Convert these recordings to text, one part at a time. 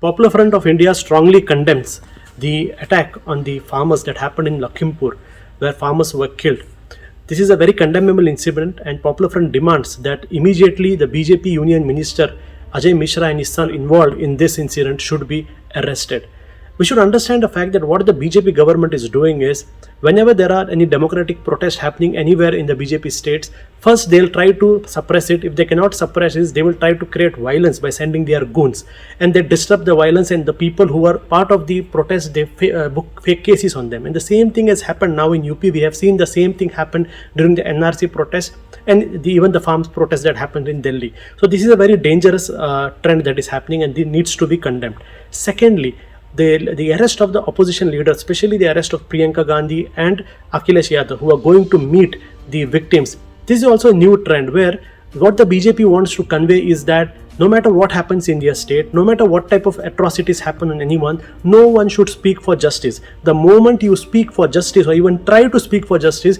Popular Front of India strongly condemns the attack on the farmers that happened in Lakhimpur, where farmers were killed. This is a very condemnable incident, and Popular Front demands that immediately the BJP Union Minister Ajay Mishra and his son involved in this incident should be arrested. We should understand the fact that what the BJP government is doing is, whenever there are any democratic protests happening anywhere in the BJP states, first they'll try to suppress it. If they cannot suppress it, they will try to create violence by sending their goons, and they disrupt the violence, and the people who are part of the protest, they book fake cases on them. And the same thing has happened now in UP. We have seen the same thing happen during the NRC protest and even the farms protest that happened in Delhi. So this is a very dangerous trend that is happening, and it needs to be condemned. Secondly, the arrest of the opposition leaders, especially the arrest of Priyanka Gandhi and Akhilesh Yadav, who are going to meet the victims. This is also a new trend where what the BJP wants to convey is that no matter what happens in their state, no matter what type of atrocities happen on anyone, no one should speak for justice. The moment you speak for justice or even try to speak for justice,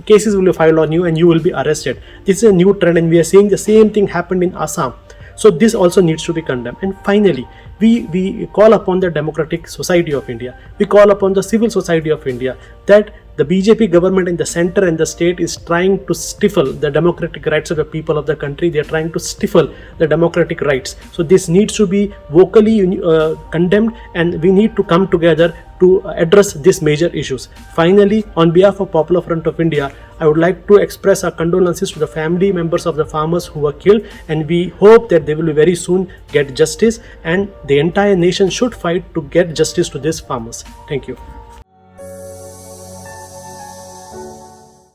cases will be filed on you and you will be arrested. This is a new trend, and we are seeing the same thing happen in Assam. So this also needs to be condemned. And finally, we call upon the democratic society of India, we call upon the civil society of India, that the BJP government in the center and the state is trying to stifle the democratic rights of the people of the country. They are trying to stifle the democratic rights. So this needs to be vocally condemned, and we need to come together to address these major issues. Finally, on behalf of Popular Front of India, I would like to express our condolences to the family members of the farmers who were killed, and we hope that they will very soon get justice, and the entire nation should fight to get justice to these farmers. Thank you.